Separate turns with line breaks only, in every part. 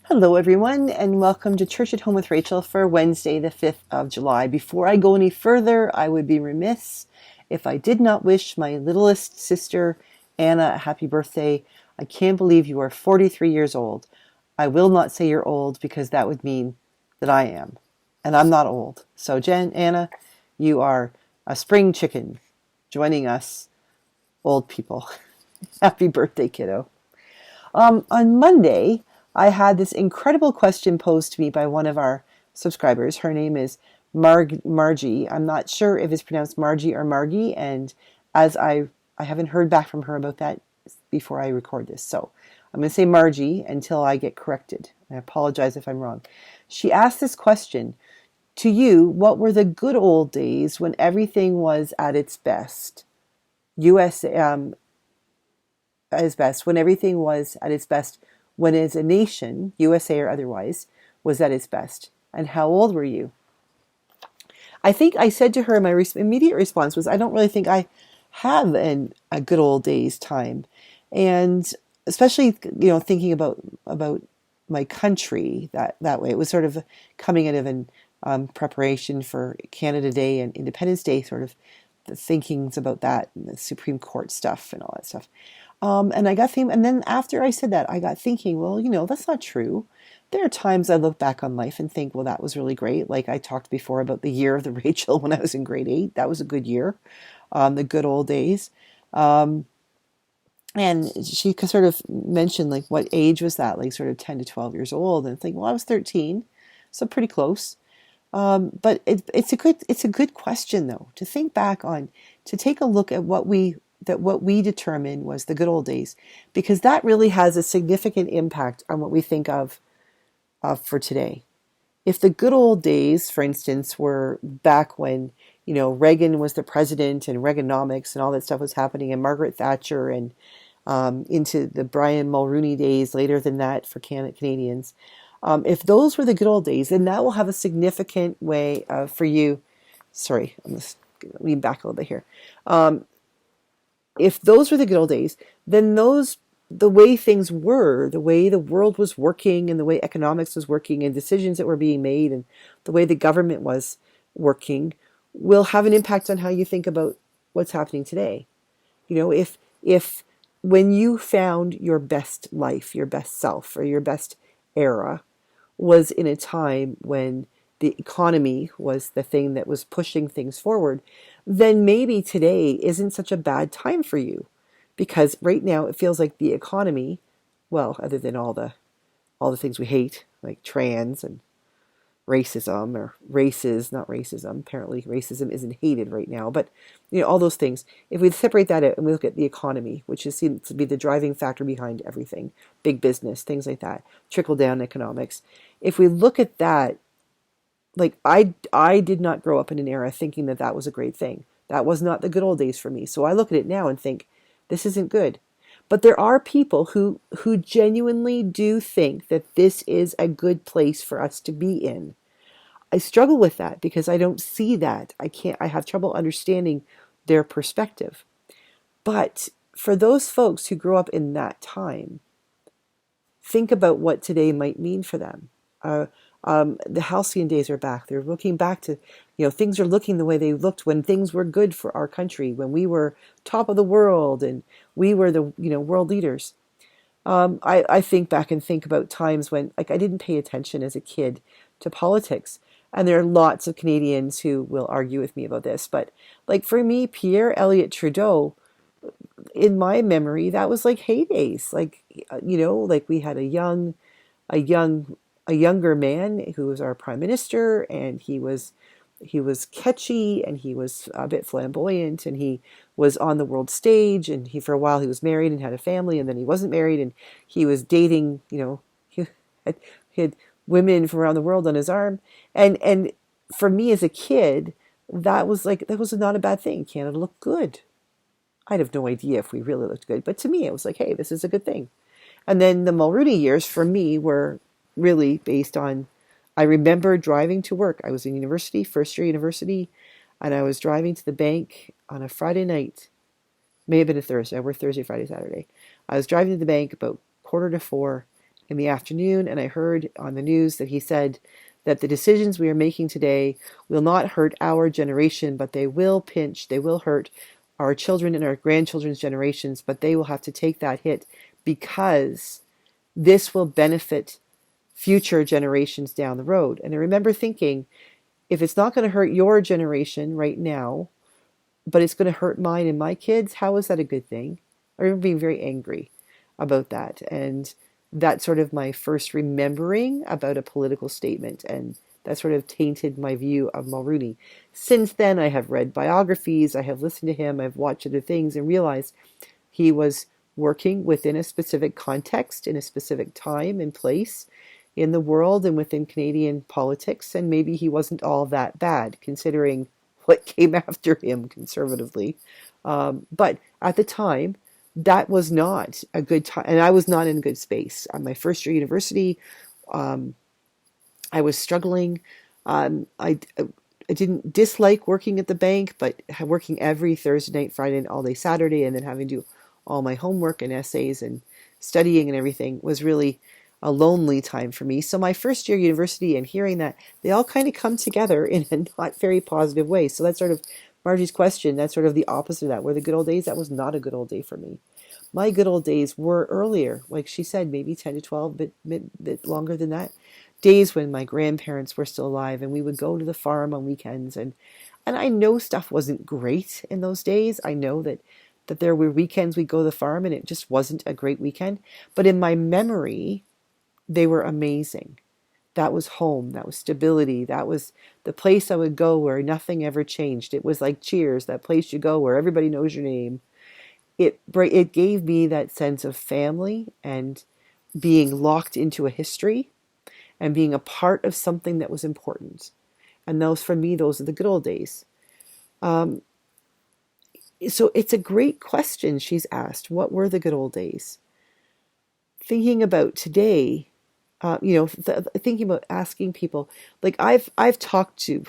Hello, everyone, and welcome to Church at Home with Rachel for Wednesday, the 5th of July. Before I go any further, I would be remiss if I did not wish my littlest sister, Anna, a happy birthday. I can't believe you are 43 years old. I will not say you're old because that would mean that I am, and I'm not old. So, Anna, you are a spring chicken joining us, old people. Happy birthday, kiddo. On Monday, I had this incredible question posed to me by one of our subscribers. Her name is Margie. I'm not sure if it's pronounced Margie or Margie, and as I haven't heard back from her about that before I record this, so I'm going to say Margie until I get corrected. I apologize if I'm wrong. She asked this question: to you, what were the good old days when everything was at its best? U.S. At its best, when everything was at its best, when as a nation, USA or otherwise, was at its best. And how old were you? I think I said to her, my immediate response was, I don't really think I have a good old days time. And especially, thinking about my country that way. It was sort of coming out of an preparation for Canada Day and Independence Day, sort of the thinkings about that and the Supreme Court stuff and all that stuff. And I got thinking, and then after I said that, I got thinking, well, that's not true. There are times I look back on life and think, well, that was really great. Like I talked before about the year of the Rachael when I was in grade 8. That was a good year, the good old days. And she sort of mentioned, like, what age was that? Like sort of 10 to 12 years old. And think, well, I was 13, so pretty close. But it's a good question, though, to think back on, to take a look at what we determined was the good old days, because that really has a significant impact on what we think of for today. If the good old days, for instance, were back when, Reagan was the president and Reaganomics and all that stuff was happening, and Margaret Thatcher, and into the Brian Mulroney days later than that for Canadians, if those were the good old days, then that will have a significant way for you. Sorry, I'm just going to lean back a little bit here. If those were the good old days, then the way things were, the way the world was working and the way economics was working and decisions that were being made and the way the government was working will have an impact on how you think about what's happening today. If when you found your best life, your best self, or your best era was in a time when the economy was the thing that was pushing things forward, then maybe today isn't such a bad time for you. Because right now it feels like the economy, well, other than all the things we hate, like trans and racism, or races, not racism. Apparently racism isn't hated right now, but all those things. If we separate that out and we look at the economy, which is seen to be the driving factor behind everything, big business, things like that, trickle down economics. If we look at that, like I did not grow up in an era thinking that was a great thing. That was not the good old days for me. So I look at it now and think, this isn't good. But there are people who genuinely do think that this is a good place for us to be in. I struggle with that because I don't see that. I have trouble understanding their perspective. But for those folks who grew up in that time, think about what today might mean for them. The halcyon days are back. They're looking back to, things are looking the way they looked when things were good for our country, when we were top of the world and we were the, world leaders. I think back and think about times when, like, I didn't pay attention as a kid to politics. And there are lots of Canadians who will argue with me about this. But like for me, Pierre Elliott Trudeau, in my memory, that was like heydays. Like, like we had a younger man who was our prime minister, and he was catchy, and he was a bit flamboyant, and he was on the world stage, and for a while he was married and had a family, and then he wasn't married, and he was dating, he had women from around the world on his arm, and for me as a kid, that was not a bad thing. Canada looked good. I'd have no idea if we really looked good, but to me it was like, hey, this is a good thing. And then the Mulroney years for me were really based on, I remember driving to work. I was in university, first year university, and I was driving to the bank on a Friday night. May have been a Thursday. I worked Thursday, Friday, Saturday. I was driving to the bank about 3:45, in the afternoon, and I heard on the news that he said that the decisions we are making today will not hurt our generation, but they will hurt our children and our grandchildren's generations, but they will have to take that hit because this will benefit future generations down the road. And I remember thinking, if it's not going to hurt your generation right now, but it's going to hurt mine and my kids, how is that a good thing? I remember being very angry about that. And that's sort of my first remembering about a political statement. And that sort of tainted my view of Mulrooney. Since then, I have read biographies, I have listened to him, I've watched other things and realized he was working within a specific context, in a specific time and place in the world and within Canadian politics. And maybe he wasn't all that bad, considering what came after him conservatively. But at the time, that was not a good time, and I was not in a good space. On my first year university, I was struggling. I didn't dislike working at the bank, but working every Thursday night, Friday, and all day Saturday, and then having to do all my homework and essays and studying and everything was really a lonely time for me. So my first year university and hearing that, they all kind of come together in a not very positive way. So that's sort of Margie's question. That's sort of the opposite of that. Were the good old days? That was not a good old day for me. My good old days were earlier, like she said, maybe 10 to 12, bit longer than that. Days when my grandparents were still alive and we would go to the farm on weekends. And I know stuff wasn't great in those days. I know that there were weekends we'd go to the farm and it just wasn't a great weekend. But in my memory, they were amazing. That was home. That was stability. That was the place I would go where nothing ever changed. It was like Cheers, that place you go where everybody knows your name. It gave me that sense of family and being locked into a history and being a part of something that was important. And for me, those are the good old days. So it's a great question she's asked. What were the good old days? Thinking about today, thinking about asking people, like I've talked to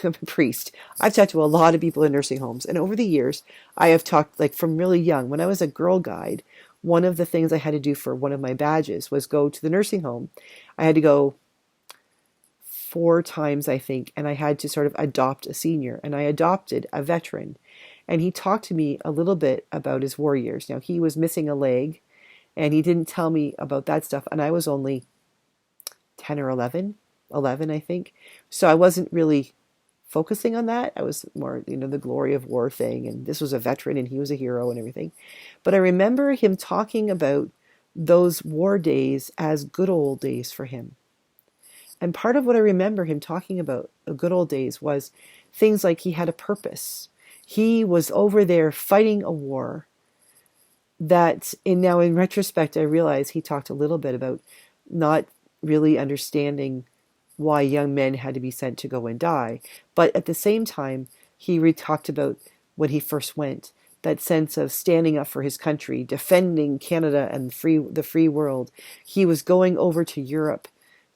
I'm a priest. I've talked to a lot of people in nursing homes, and over the years, I have talked like from really young. When I was a Girl Guide, one of the things I had to do for one of my badges was go to the nursing home. I had to go 4 times, I think, and I had to sort of adopt a senior, and I adopted a veteran, and he talked to me a little bit about his war years. Now he was missing a leg, and he didn't tell me about that stuff, and I was only 10 or 11, I think. So I wasn't really focusing on that. I was more, the glory of war thing. And this was a veteran and he was a hero and everything. But I remember him talking about those war days as good old days for him. And part of what I remember him talking about the good old days was things like he had a purpose. He was over there fighting a war that, now in retrospect, I realize he talked a little bit about not really understanding why young men had to be sent to go and die. But at the same time, he talked about when he first went, that sense of standing up for his country, defending Canada and the free world. He was going over to Europe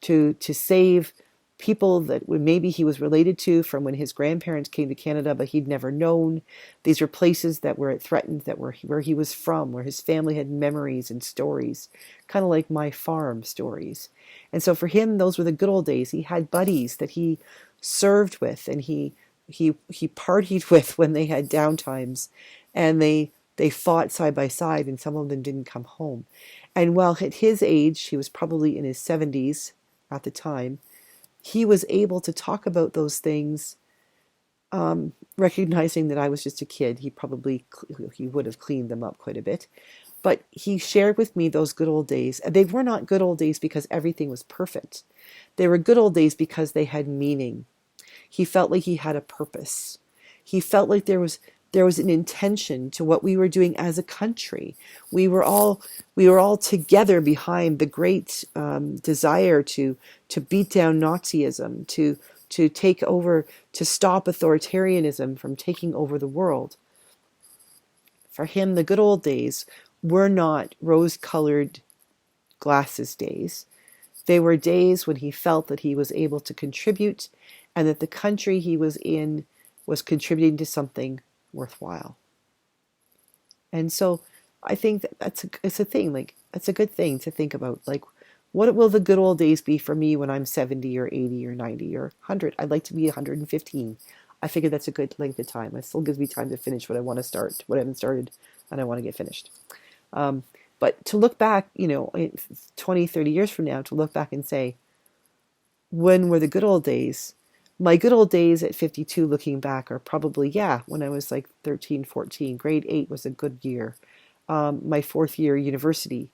to save people that maybe he was related to from when his grandparents came to Canada, but he'd never known. These were places that were threatened, that were where he was from, where his family had memories and stories, kind of like my farm stories. And so for him, those were the good old days. He had buddies that he served with and he partied with when they had downtimes, and they fought side by side, and some of them didn't come home. And while at his age, he was probably in his 70s at the time, he was able to talk about those things, recognizing that I was just a kid. He would have cleaned them up quite a bit. But he shared with me those good old days. They were not good old days because everything was perfect. They were good old days because they had meaning. He felt like he had a purpose. He felt like there was an intention to what we were doing as a country. We were all together behind the great desire to beat down Nazism, to take over, to stop authoritarianism from taking over the world. For him, the good old days were not rose-colored glasses days. They were days when he felt that he was able to contribute and that the country he was in was contributing to something worthwhile. And so I think it's a thing, like, that's a good thing to think about. Like, What will the good old days be for me when I'm 70 or 80 or 90 or 100? I'd like to be 115. I figure that's a good length of time. It still gives me time to finish what I want to start, what I haven't started, and I want to get finished. But to look back, 20, 30 years from now, to look back and say, when were the good old days? My good old days at 52 looking back are probably, when I was like 13, 14. Grade 8 was a good year. My fourth year university,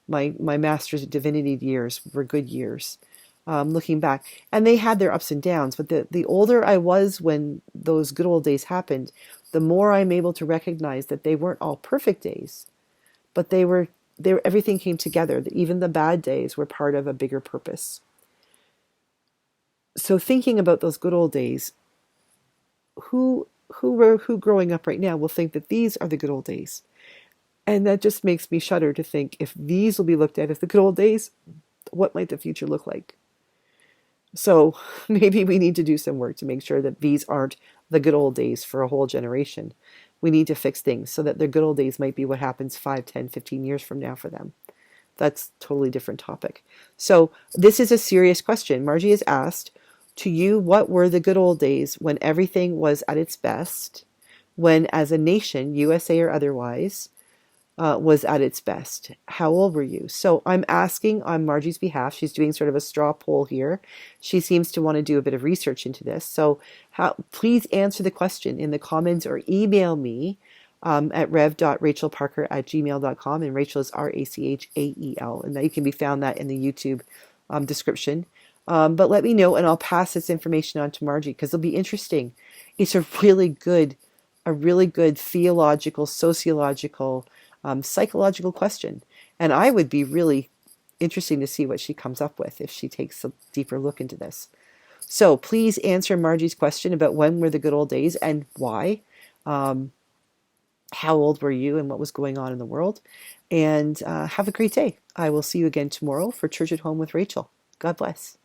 my master's of divinity years were good years. Looking back, and they had their ups and downs, but the older I was when those good old days happened, the more I'm able to recognize that they weren't all perfect days, but everything came together, that even the bad days were part of a bigger purpose. So thinking about those good old days, who growing up right now will think that these are the good old days? And that just makes me shudder to think, if these will be looked at as the good old days, what might the future look like? So maybe we need to do some work to make sure that these aren't the good old days for a whole generation. We need to fix things so that the good old days might be what happens 5, 10, 15 years from now for them. That's a totally different topic. So this is a serious question. Margie has asked, to you, what were the good old days when everything was at its best, when as a nation, USA or otherwise, was at its best? How old were you? So I'm asking on Margie's behalf. She's doing sort of a straw poll here. She seems to want to do a bit of research into this. So please answer the question in the comments or email me at rev.rachelparker@gmail.com. And Rachel is Rachael. And you can be found that in the YouTube description. But let me know, and I'll pass this information on to Margie, because it'll be interesting. It's a really good theological, sociological, psychological question. And I would be really interesting to see what she comes up with if she takes a deeper look into this. So please answer Margie's question about when were the good old days and why. How old were you and what was going on in the world? And have a great day. I will see you again tomorrow for Church at Home with Rachel. God bless.